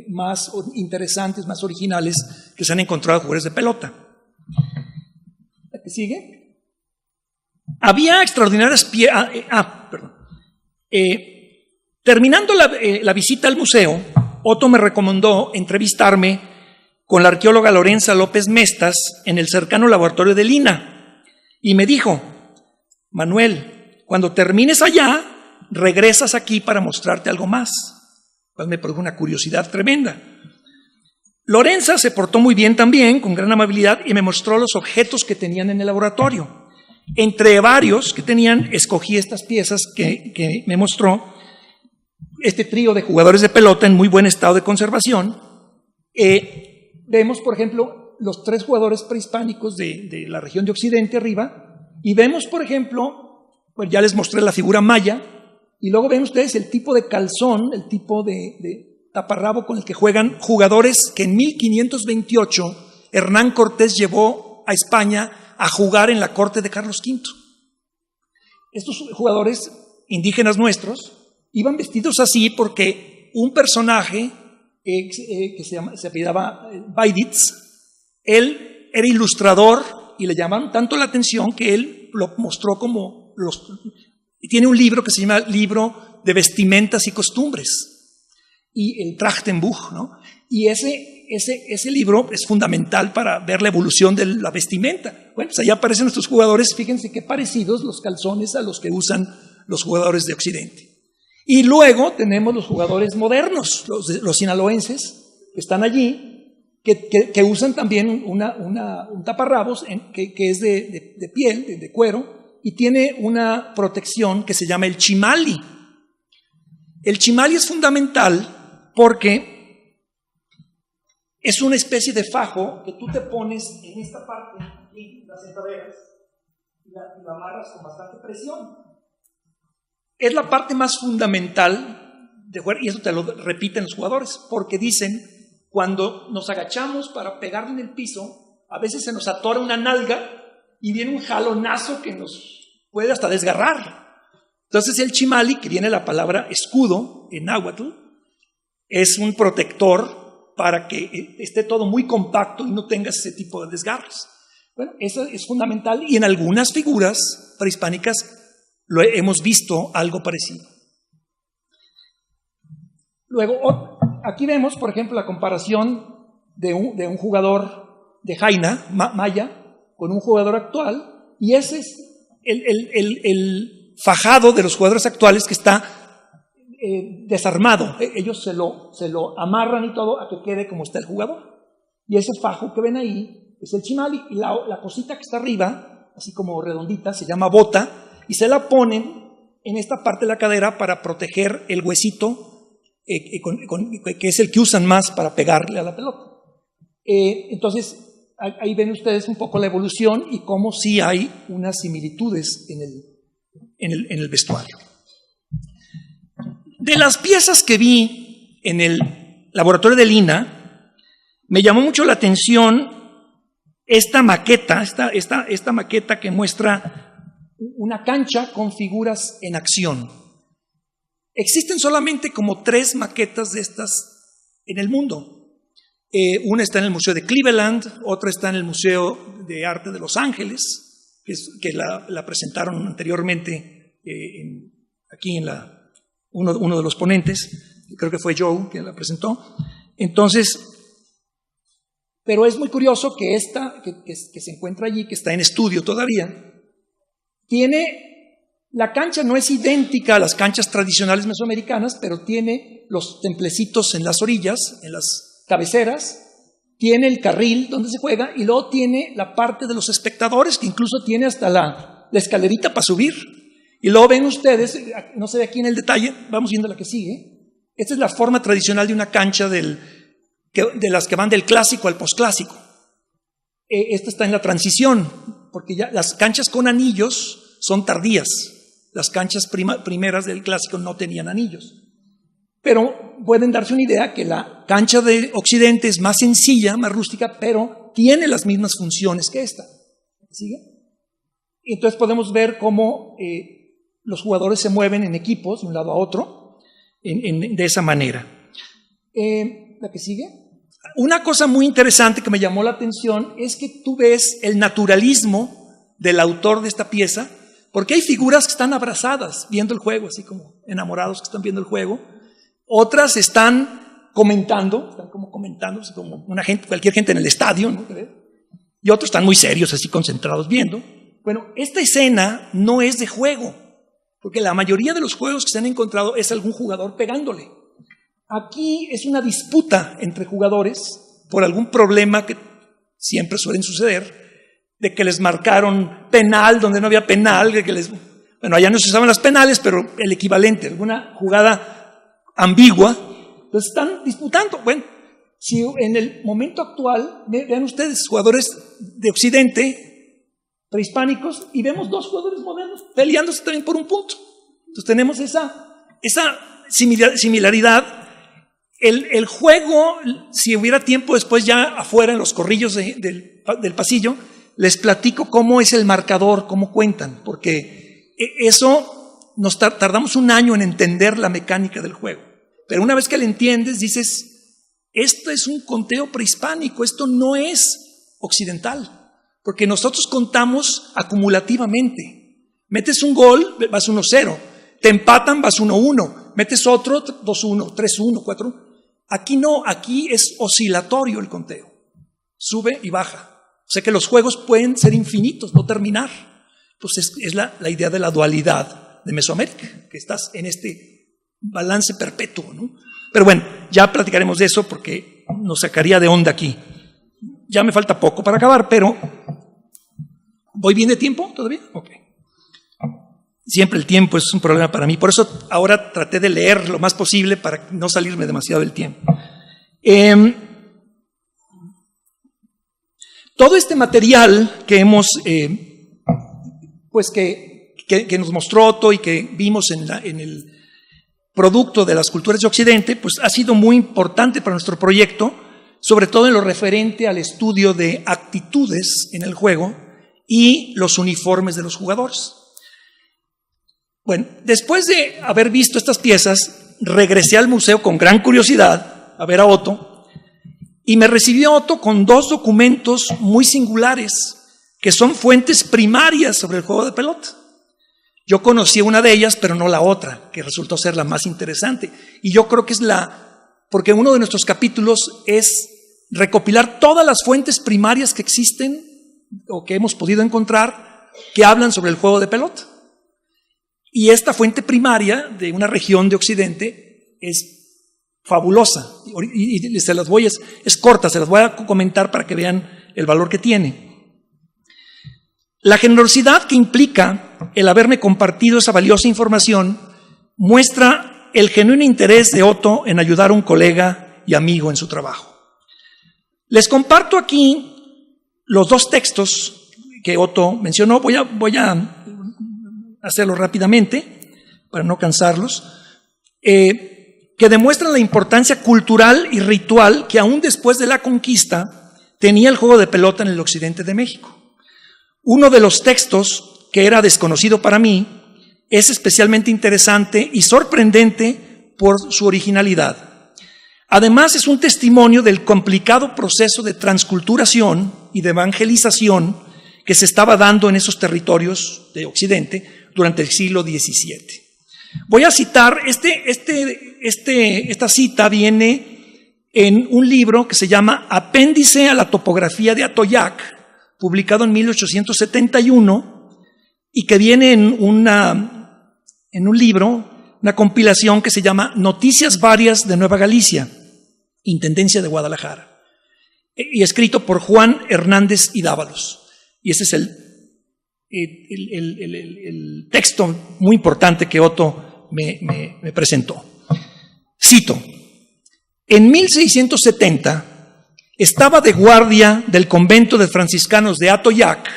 más interesantes, más originales que se han encontrado jugadores de pelota. ¿La que sigue? Había extraordinarias terminando la visita al museo, Otto me recomendó entrevistarme con la arqueóloga Lorenza López Mestas en el cercano laboratorio de Lina y me dijo: Manuel, cuando termines allá, regresas aquí para mostrarte algo más. Pues me produjo una curiosidad tremenda. Lorenza se portó muy bien también, con gran amabilidad, y me mostró los objetos que tenían en el laboratorio. Entre varios que tenían, escogí estas piezas que me mostró, este trío de jugadores de pelota en muy buen estado de conservación. Vemos, por ejemplo, los 3 jugadores prehispánicos de la región de Occidente arriba, y vemos, por ejemplo, pues ya les mostré la figura maya, y luego ven ustedes el tipo de calzón, el tipo de taparrabo con el que juegan jugadores que en 1528 Hernán Cortés llevó a España a jugar en la corte de Carlos V. Estos jugadores indígenas nuestros iban vestidos así porque un personaje que se apellidaba Baiditz, él era ilustrador y le llamaron tanto la atención que él lo mostró como tiene un libro que se llama Libro de Vestimentas y Costumbres, y el Trachtenbuch, ¿no? Y ese libro es fundamental para ver la evolución de la vestimenta. Bueno, pues ahí aparecen nuestros jugadores, fíjense qué parecidos los calzones a los que usan los jugadores de Occidente. Y luego tenemos los jugadores modernos, los sinaloenses, que están allí, que usan también un taparrabos que es de piel, de cuero, y tiene una protección que se llama el chimali. El chimali es fundamental porque es una especie de fajo que tú te pones en esta parte, aquí, las sentaderas, y la amarras con bastante presión. Es la parte más fundamental de jugar, y eso te lo repiten los jugadores, porque dicen, cuando nos agachamos para pegarle en el piso, a veces se nos atora una nalga y viene un jalonazo que nos puede hasta desgarrar. Entonces el chimali, que viene la palabra escudo en náhuatl, es un protector para que esté todo muy compacto y no tengas ese tipo de desgarros. Bueno, eso es fundamental, y en algunas figuras prehispánicas lo hemos visto algo parecido. Luego, aquí vemos, por ejemplo, la comparación de un jugador de Jaina, maya, con un jugador actual, y ese es el fajado de los jugadores actuales que está desarmado. Ellos se lo amarran y todo a que quede como está el jugador. Y ese fajo que ven ahí es el chimal, y la cosita que está arriba, así como redondita, se llama bota, y se la ponen en esta parte de la cadera para proteger el huesito, que es el que usan más para pegarle a la pelota. Entonces, ahí ven ustedes un poco la evolución y cómo sí hay unas similitudes en el vestuario. De las piezas que vi en el laboratorio del INA, me llamó mucho la atención esta maqueta, esta maqueta que muestra una cancha con figuras en acción. Existen solamente como 3 maquetas de estas en el mundo. Una está en el Museo de Cleveland, otra está en el Museo de Arte de Los Ángeles, que la presentaron anteriormente aquí en uno de los ponentes, creo que fue Joe quien la presentó. Entonces, pero es muy curioso que esta, que se encuentra allí, que está en estudio todavía, la cancha no es idéntica a las canchas tradicionales mesoamericanas, pero tiene los templecitos en las orillas, en las cabeceras, tiene el carril donde se juega y luego tiene la parte de los espectadores, que incluso tiene hasta la escalerita para subir. Y luego ven ustedes, no se ve aquí en el detalle, vamos viendo la que sigue. Esta es la forma tradicional de una cancha de las que van del clásico al posclásico. Esta está en la transición, porque ya las canchas con anillos son tardías. Las canchas primeras del clásico no tenían anillos. Pero pueden darse una idea que la cancha de Occidente es más sencilla, más rústica, pero tiene las mismas funciones que esta. ¿Sigue? Entonces podemos ver cómo los jugadores se mueven en equipos de un lado a otro de esa manera. La que sigue. Una cosa muy interesante que me llamó la atención es que tú ves el naturalismo del autor de esta pieza, porque hay figuras que están abrazadas viendo el juego, así como enamorados que están viendo el juego. Otras están comentando, como cualquier gente en el estadio, ¿no? Y otros están muy serios, así concentrados viendo. Bueno, esta escena no es de juego, porque la mayoría de los juegos que se han encontrado es algún jugador pegándole. Aquí es una disputa entre jugadores por algún problema que siempre suelen suceder, de que les marcaron penal donde no había penal, bueno, allá no se usaban las penales, pero el equivalente, alguna jugada ambigua, entonces están disputando. Bueno, si en el momento actual, vean ustedes, jugadores de Occidente, prehispánicos, y vemos 2 jugadores modernos peleándose también por un punto. Entonces tenemos esa similaridad. El juego, si hubiera tiempo después ya afuera en los corrillos del pasillo, les platico cómo es el marcador, cómo cuentan, porque eso nos tardamos un año en entender la mecánica del juego. Pero una vez que lo entiendes, dices, esto es un conteo prehispánico, esto no es occidental, porque nosotros contamos acumulativamente. Metes un gol, vas 1-0, te empatan, vas 1-1, metes otro, 2-1, 3-1, 4-1. Aquí no, aquí es oscilatorio el conteo, sube y baja. O sea que los juegos pueden ser infinitos, no terminar. Pues es la idea de la dualidad de Mesoamérica, que estás en este balance perpetuo, ¿no? Pero bueno, ya platicaremos de eso porque nos sacaría de onda aquí. Ya me falta poco para acabar, pero ¿voy bien de tiempo todavía? Ok. Siempre el tiempo es un problema para mí, por eso ahora traté de leer lo más posible para no salirme demasiado del tiempo. Todo este material que hemos, pues que nos mostró Otto y que vimos en el producto de las culturas de Occidente, pues ha sido muy importante para nuestro proyecto, sobre todo en lo referente al estudio de actitudes en el juego y los uniformes de los jugadores. Bueno, después de haber visto estas piezas, regresé al museo con gran curiosidad a ver a Otto, y me recibió Otto con 2 documentos muy singulares, que son fuentes primarias sobre el juego de pelota. Yo conocí una de ellas, pero no la otra, que resultó ser la más interesante. Y yo creo que es porque uno de nuestros capítulos es recopilar todas las fuentes primarias que existen o que hemos podido encontrar que hablan sobre el juego de pelota. Y esta fuente primaria de una región de Occidente es fabulosa. Y es corta, se las voy a comentar para que vean el valor que tiene. La generosidad que implica el haberme compartido esa valiosa información muestra el genuino interés de Otto en ayudar a un colega y amigo en su trabajo. Les comparto aquí los dos textos que Otto mencionó. Voy a hacerlo rápidamente para no cansarlos, que demuestran la importancia cultural y ritual que aún después de la conquista tenía el juego de pelota en el occidente de México. Uno de los textos, que era desconocido para mí, es especialmente interesante y sorprendente por su originalidad. Además, es un testimonio del complicado proceso de transculturación y de evangelización que se estaba dando en esos territorios de Occidente durante el siglo XVII. Voy a citar, esta cita viene en un libro que se llama Apéndice a la topografía de Atoyac, publicado en 1871, y que viene en un libro, una compilación que se llama Noticias Varias de Nueva Galicia, Intendencia de Guadalajara, y escrito por Juan Hernández y Dávalos. Y ese es el texto muy importante que Otto me presentó. Cito: en 1670 estaba de guardia del convento de franciscanos de Atoyac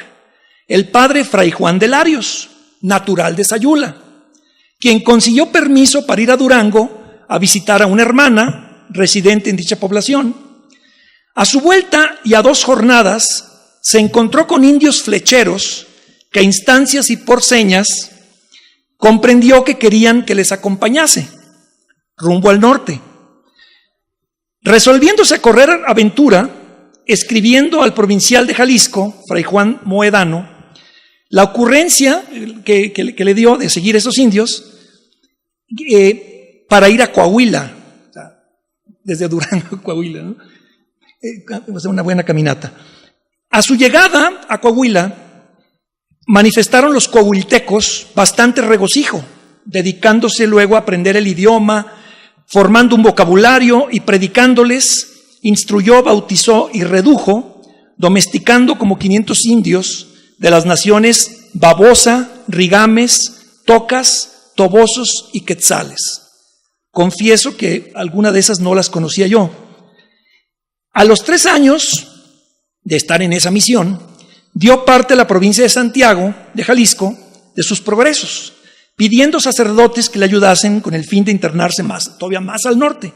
el padre Fray Juan de Larios, natural de Sayula, quien consiguió permiso para ir a Durango a visitar a una hermana residente en dicha población. A su vuelta y a 2 jornadas se encontró con indios flecheros que a instancias y por señas comprendió que querían que les acompañase rumbo al norte. Resolviéndose a correr aventura, escribiendo al provincial de Jalisco, Fray Juan Moedano, la ocurrencia que le dio de seguir esos indios para ir a Coahuila, o sea, desde Durango a Coahuila, ¿no? Va a ser una buena caminata. A su llegada a Coahuila, manifestaron los coahuiltecos bastante regocijo, dedicándose luego a aprender el idioma, formando un vocabulario y predicándoles, instruyó, bautizó y redujo, domesticando como 500 indios de las naciones Babosa, Rigames, Tocas, Tobosos y Quetzales. Confieso que alguna de esas no las conocía yo. A los 3 años de estar en esa misión, dio parte a la provincia de Santiago, de Jalisco, de sus progresos, pidiendo sacerdotes que le ayudasen con el fin de internarse todavía más al norte.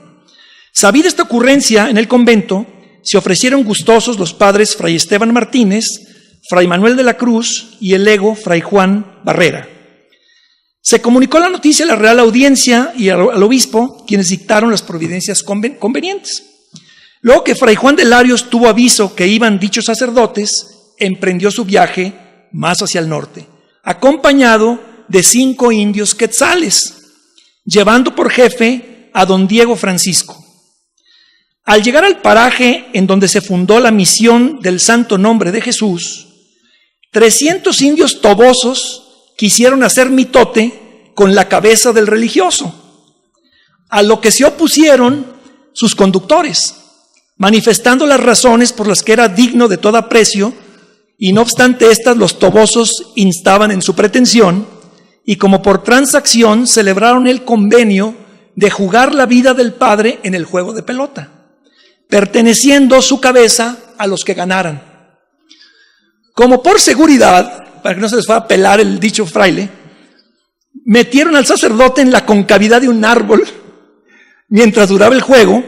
Sabida esta ocurrencia en el convento, se ofrecieron gustosos los padres Fray Esteban Martínez, Fray Manuel de la Cruz y el lego Fray Juan Barrera. Se comunicó la noticia a la Real Audiencia y al obispo, quienes dictaron las providencias convenientes. Luego que Fray Juan de Larios tuvo aviso que iban dichos sacerdotes, emprendió su viaje más hacia el norte, acompañado de 5 indios quetzales, llevando por jefe a don Diego Francisco. Al llegar al paraje en donde se fundó la misión del Santo Nombre de Jesús, 300 indios tobosos quisieron hacer mitote con la cabeza del religioso, a lo que se opusieron sus conductores, manifestando las razones por las que era digno de todo aprecio, y no obstante estas, los tobosos instaban en su pretensión, y como por transacción celebraron el convenio de jugar la vida del padre en el juego de pelota, perteneciendo su cabeza a los que ganaran. Como por seguridad, para que no se les fuera a pelar el dicho fraile, metieron al sacerdote en la concavidad de un árbol mientras duraba el juego,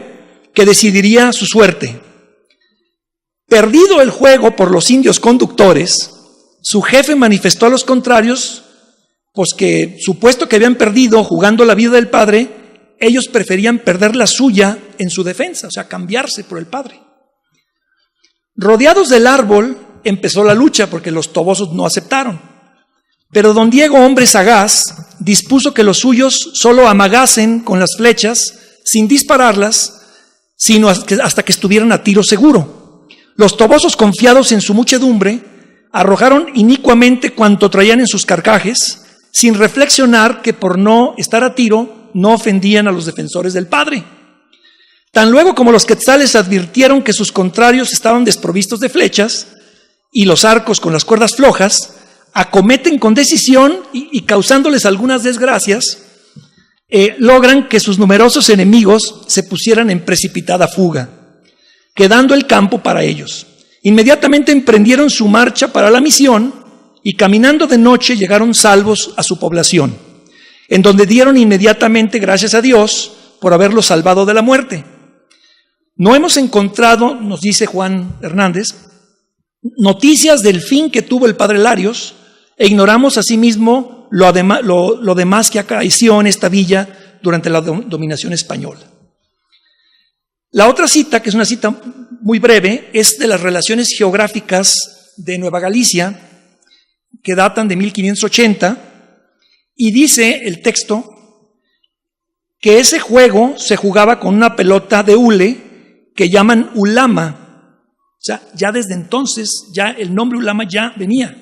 que decidiría su suerte. Perdido el juego por los indios conductores, su jefe manifestó a los contrarios, pues que supuesto que habían perdido jugando la vida del padre, ellos preferían perder la suya en su defensa, o sea, cambiarse por el padre. Rodeados del árbol, empezó la lucha porque los tobosos no aceptaron. Pero don Diego, hombre sagaz, dispuso que los suyos solo amagasen con las flechas, sin dispararlas, sino hasta que estuvieran a tiro seguro. Los tobosos, confiados en su muchedumbre, arrojaron inicuamente cuanto traían en sus carcajes, sin reflexionar que por no estar a tiro, no ofendían a los defensores del padre. Tan luego como los quetzales advirtieron que sus contrarios estaban desprovistos de flechas y los arcos con las cuerdas flojas, acometen con decisión y causándoles algunas desgracias, logran que sus numerosos enemigos se pusieran en precipitada fuga, quedando el campo para ellos. Inmediatamente emprendieron su marcha para la misión y caminando de noche llegaron salvos a su población, en donde dieron inmediatamente gracias a Dios por haberlos salvado de la muerte. No hemos encontrado, nos dice Juan Hernández, noticias del fin que tuvo el padre Larios, e ignoramos asimismo lo demás que acaeció en esta villa durante la dominación española. La otra cita, que es una cita muy breve, es de las relaciones geográficas de Nueva Galicia, que datan de 1580, y dice el texto que ese juego se jugaba con una pelota de hule que llaman ulama. O sea, ya desde entonces, ya el nombre ulama ya venía.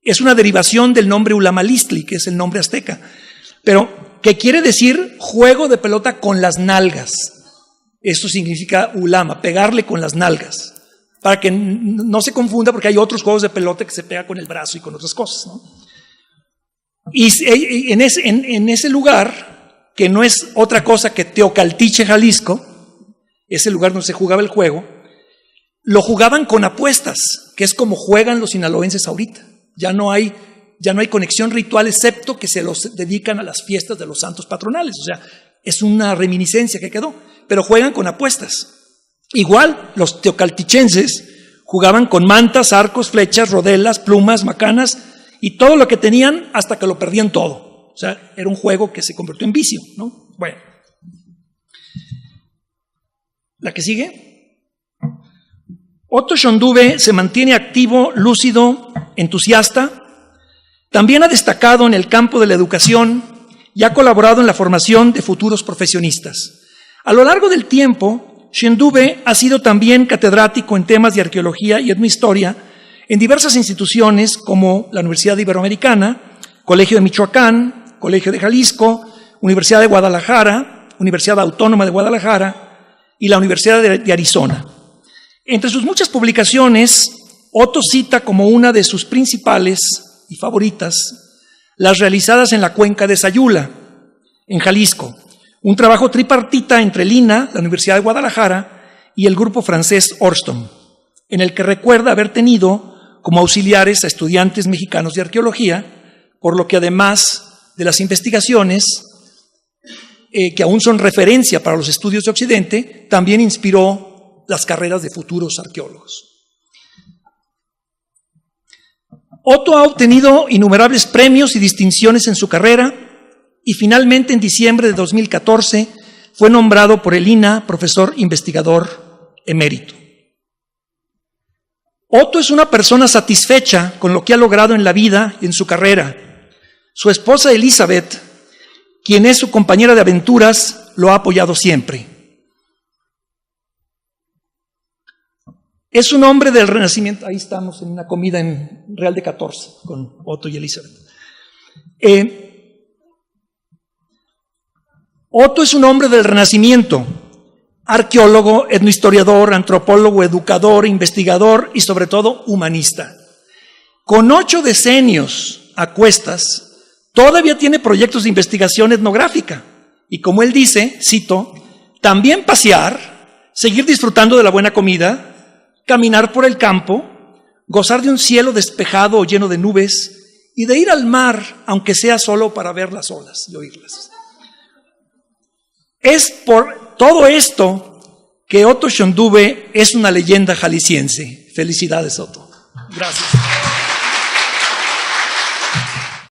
Es una derivación del nombre Ulamalistli, que es el nombre azteca, pero que quiere decir juego de pelota con las nalgas. Eso significa ulama, pegarle con las nalgas, para que no se confunda, porque hay otros juegos de pelota que se pega con el brazo y con otras cosas, ¿no? Y en ese lugar, que no es otra cosa que Teocaltiche, Jalisco, ese lugar donde se jugaba el juego, lo jugaban con apuestas, que es como juegan los sinaloenses ahorita. Ya no hay conexión ritual, excepto que se los dedican a las fiestas de los santos patronales. O sea, es una reminiscencia que quedó, pero juegan con apuestas. Igual, los teocaltichenses jugaban con mantas, arcos, flechas, rodelas, plumas, macanas y todo lo que tenían hasta que lo perdían todo. O sea, era un juego que se convirtió en vicio, ¿no? Bueno. ¿La que sigue? Otto Shondube se mantiene activo, lúcido, entusiasta. También ha destacado en el campo de la educación y ha colaborado en la formación de futuros profesionistas. A lo largo del tiempo, Shondube ha sido también catedrático en temas de arqueología y etnohistoria en diversas instituciones como la Universidad Iberoamericana, Colegio de Michoacán, Colegio de Jalisco, Universidad de Guadalajara, Universidad Autónoma de Guadalajara y la Universidad de Arizona. Entre sus muchas publicaciones, Otto cita como una de sus principales y favoritas las realizadas en la cuenca de Sayula, en Jalisco, un trabajo tripartita entre el INA, la Universidad de Guadalajara, y el grupo francés Orston, en el que recuerda haber tenido como auxiliares a estudiantes mexicanos de arqueología, por lo que además de las investigaciones que aún son referencia para los estudios de Occidente, también inspiró las carreras de futuros arqueólogos. Otto ha obtenido innumerables premios y distinciones en su carrera y finalmente en diciembre de 2014 fue nombrado por el INA profesor investigador emérito. Otto es una persona satisfecha con lo que ha logrado en la vida y en su carrera. Su esposa Elizabeth, quien es su compañera de aventuras, lo ha apoyado siempre. Es un hombre del Renacimiento. Ahí estamos en una comida en Real de 14 con Otto y Elizabeth. Otto es un hombre del Renacimiento, arqueólogo, etnohistoriador, antropólogo, educador, investigador y sobre todo humanista. Con 8 decenios a cuestas, todavía tiene proyectos de investigación etnográfica y, como él dice, cito, también pasear, seguir disfrutando de la buena comida, caminar por el campo, gozar de un cielo despejado o lleno de nubes y de ir al mar, aunque sea solo para ver las olas y oírlas. Es por todo esto que Otto Shondube es una leyenda jalisciense. Felicidades, Otto. Gracias.